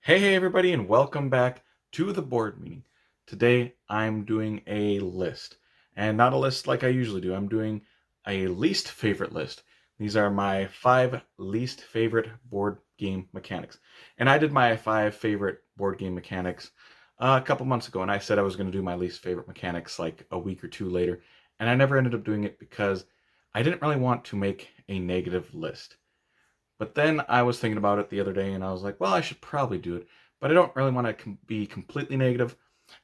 Hey everybody, and welcome back to the board meeting. Today I'm doing a list, and not a list like I usually do. I'm doing a least favorite list. These are my 5 least favorite board game mechanics. And I did my 5 favorite board game mechanics a couple months ago, and I said I was going to do my least favorite mechanics like a week or two later, and I never ended up doing it because I didn't really want to make a negative list. But then I was thinking about it the other day and I was like, well, I should probably do it. But I don't really want to be completely negative.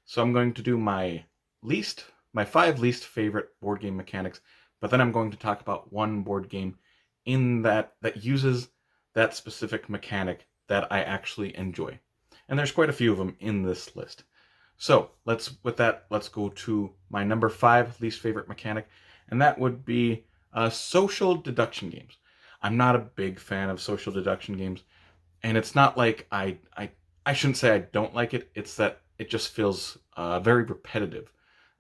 So I'm going to do my 5 least favorite board game mechanics. But then I'm going to talk about one board game in that uses that specific mechanic that I actually enjoy. And there's quite a few of them in this list. So let's go to my number 5 least favorite mechanic, and that would be social deduction games. I'm not a big fan of social deduction games, and it's not like I shouldn't say I don't like it. It's that it just feels very repetitive.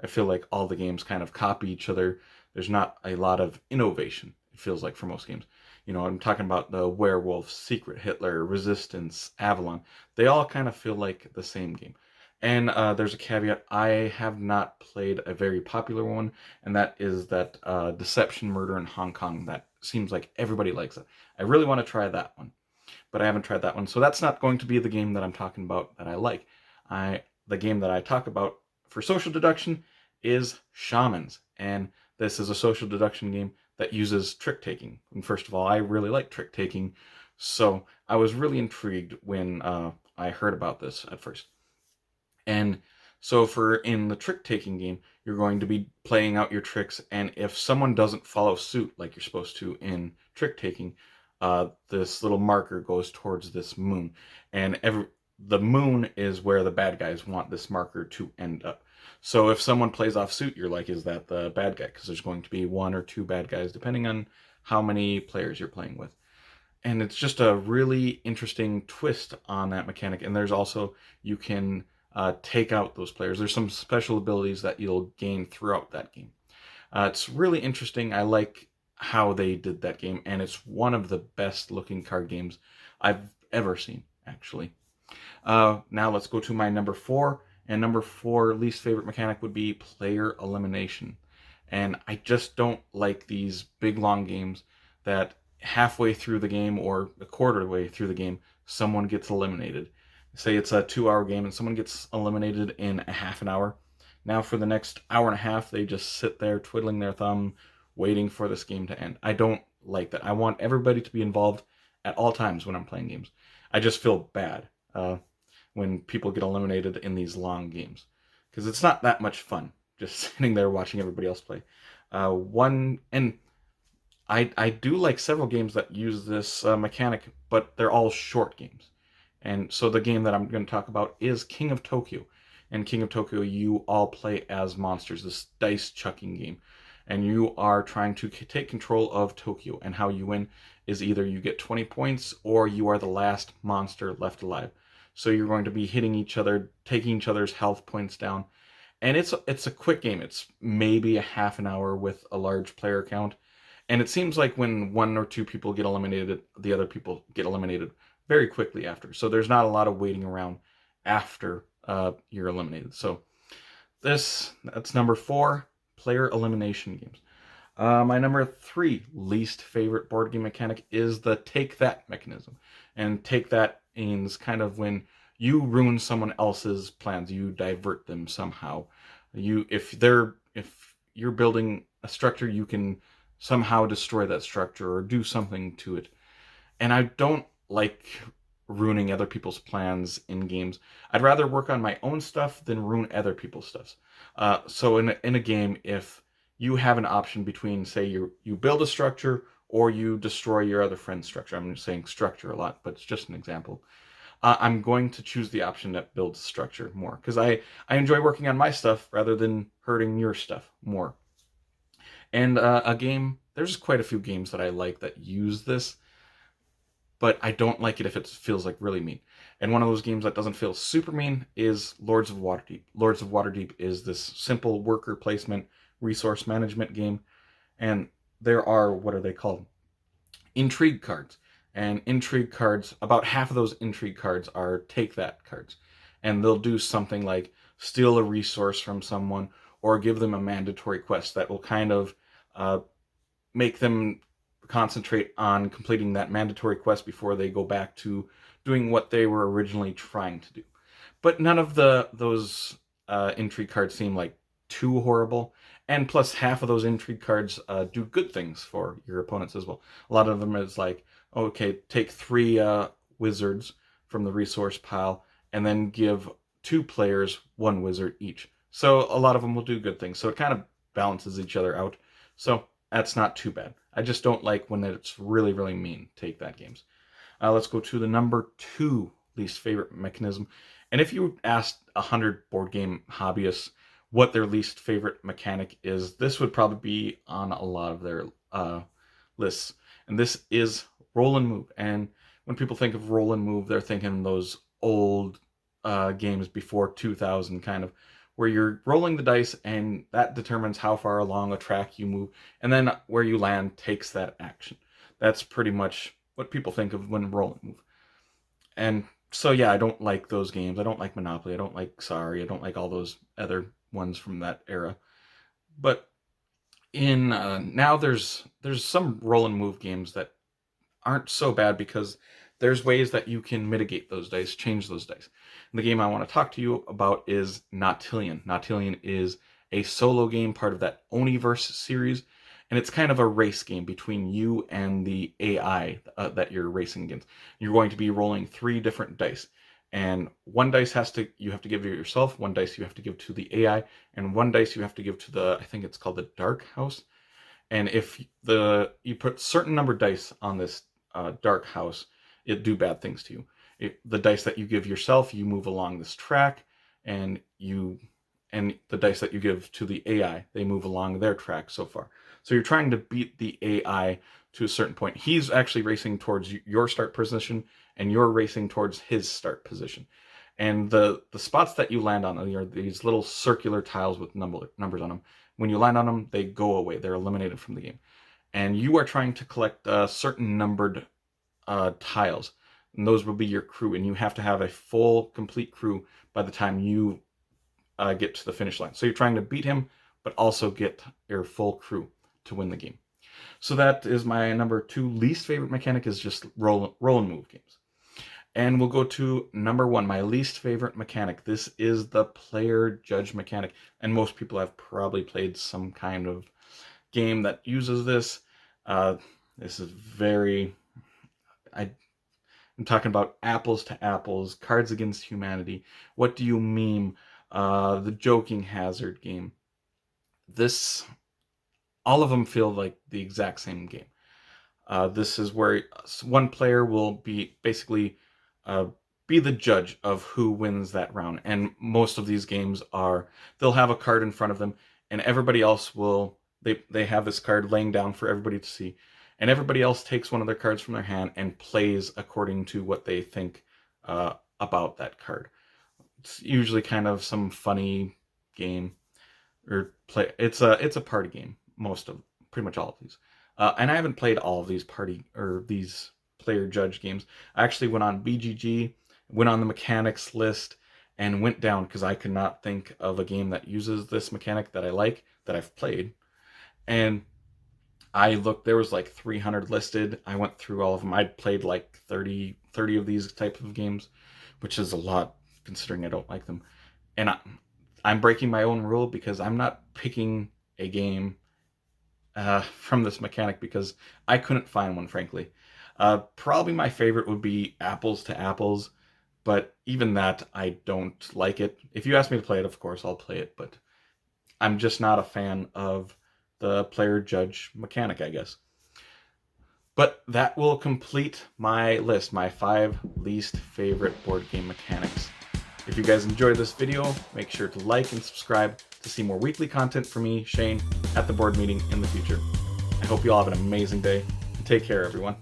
I feel like all the games kind of copy each other. There's not a lot of innovation. It feels like for most games. I'm talking about the Werewolf, Secret Hitler, Resistance, Avalon. They all kind of feel like the same game. And there's a caveat. I have not played a very popular one, and that is that Deception Murder in Hong Kong. That seems like everybody likes it. I really want to try that one, but I haven't tried that one. So that's not going to be the game that I'm talking about that I like. The game that I talk about for social deduction is Shamans, and this is a social deduction game that uses trick taking. And first of all, I really like trick taking, so I was really intrigued when I heard about this at first. And so for in the trick taking game, you're going to be playing out your tricks, and if someone doesn't follow suit like you're supposed to in trick taking, this little marker goes towards this moon, and the moon is where the bad guys want this marker to end up. So if someone plays off suit, you're like, is that the bad guy? Because there's going to be 1 or 2 bad guys depending on how many players you're playing with. And it's just a really interesting twist on that mechanic. And there's also, you can take out those players. There's some special abilities that you'll gain throughout that game. It's really interesting. I like how they did that game, and it's one of the best looking card games I've ever seen, actually. Now let's go to my number 4, and number 4 least favorite mechanic would be player elimination. And I just don't like these big long games that halfway through the game or a quarter way through the game, someone gets eliminated. Say it's a 2-hour game and someone gets eliminated in a half an hour. Now for the next hour and a half, they just sit there twiddling their thumb, waiting for this game to end. I don't like that. I want everybody to be involved at all times when I'm playing games. I just feel bad when people get eliminated in these long games, because it's not that much fun just sitting there watching everybody else play. One and I do like several games that use this mechanic, but they're all short games. And so the game that I'm going to talk about is King of Tokyo. And King of Tokyo, you all play as monsters, this dice chucking game. And you are trying to take control of Tokyo. And how you win is either you get 20 points or you are the last monster left alive. So you're going to be hitting each other, taking each other's health points down. And it's a quick game. It's maybe a half an hour with a large player count. And it seems like when 1 or 2 people get eliminated, the other people get eliminated very quickly after. So there's not a lot of waiting around after you're eliminated. So that's number 4, player elimination games. My number 3 least favorite board game mechanic is the take that mechanism. And take that means kind of when you ruin someone else's plans, you divert them somehow. If you're building a structure, you can somehow destroy that structure or do something to it. And I don't like ruining other people's plans in games. I'd rather work on my own stuff than ruin other people's stuff. So in a game, if you have an option between, say, you build a structure or you destroy your other friend's structure. I'm saying structure a lot, but it's just an example. I'm going to choose the option that builds structure more, because I enjoy working on my stuff rather than hurting your stuff more. And there's quite a few games that I like that use this, but I don't like it if it feels like really mean. And one of those games that doesn't feel super mean is Lords of Waterdeep. Lords of Waterdeep is this simple worker placement, resource management game, and there are, what are they called? Intrigue cards. And intrigue cards, about half of those intrigue cards are take that cards. And they'll do something like steal a resource from someone or give them a mandatory quest that will kind of make them concentrate on completing that mandatory quest before they go back to doing what they were originally trying to do. But none of those intrigue cards seem like too horrible. And plus, half of those intrigue cards do good things for your opponents as well. A lot of them is like, okay, take 3 wizards from the resource pile and then give 2 players 1 wizard each. So a lot of them will do good things. So it kind of balances each other out. So that's not too bad. I just don't like when it's really, really mean take that games. Let's go to the number 2 least favorite mechanism. And if you asked 100 board game hobbyists what their least favorite mechanic is, this would probably be on a lot of their lists. And this is roll and move. And when people think of roll and move, they're thinking those old games before 2000 kind of, where you're rolling the dice and that determines how far along a track you move, and then where you land takes that action. That's pretty much what people think of when roll and move. And so yeah, I don't like those games. I don't like Monopoly. I don't like Sorry. I don't like all those other ones from that era. But in now there's some roll and move games that aren't so bad because there's ways that you can mitigate those dice, change those dice. And the game I want to talk to you about is Nautillion. Nautillion is a solo game, part of that Oniverse series, and it's kind of a race game between you and the AI that you're racing against. You're going to be rolling 3 different dice, and 1 dice you have to give to yourself, 1 dice you have to give to the AI, and 1 dice you have to give to the, I think it's called the Dark House. And if you put certain number of dice on this Dark House, it do bad things to you. The dice that you give yourself, you move along this track, and the dice that you give to the AI, they move along their track so far. So you're trying to beat the AI to a certain point. He's actually racing towards your start position, and you're racing towards his start position. And the spots that you land on are these little circular tiles with numbers on them. When you land on them, they go away. They're eliminated from the game. And you are trying to collect certain numbered tiles, and those will be your crew, and you have to have a full complete crew by the time you get to the finish line. So you're trying to beat him but also get your full crew to win the game. So that is my number 2 least favorite mechanic, is just roll and move games. And we'll go to number 1, my least favorite mechanic. This is the player judge mechanic, and most people have probably played some kind of game that uses this. This is very, I'm talking about apples to apples, Cards Against Humanity, What Do You Meme, the Joking Hazard game. All of them feel like the exact same game. This is where 1 player will be basically be the judge of who wins that round. And most of these games they'll have a card in front of them, and everybody else they have this card laying down for everybody to see. And everybody else takes one of their cards from their hand and plays according to what they think about that card. It's usually kind of some funny game or play. It's a party game. Pretty much all of these. And I haven't played all of these these player judge games. I actually went on BGG, went on the mechanics list, and went down because I could not think of a game that uses this mechanic that I like, that I've played. And I looked, there was like 300 listed. I went through all of them. I'd played like 30 of these type of games, which is a lot considering I don't like them. And I'm breaking my own rule because I'm not picking a game from this mechanic because I couldn't find one, frankly. Probably my favorite would be Apples to Apples, but even that, I don't like it. If you ask me to play it, of course, I'll play it, but I'm just not a fan of the player judge mechanic, I guess. But that will complete my list, my 5 least favorite board game mechanics. If you guys enjoyed this video, make sure to like and subscribe to see more weekly content from me, Shane, at the board meeting in the future. I hope you all have an amazing day, and take care, everyone.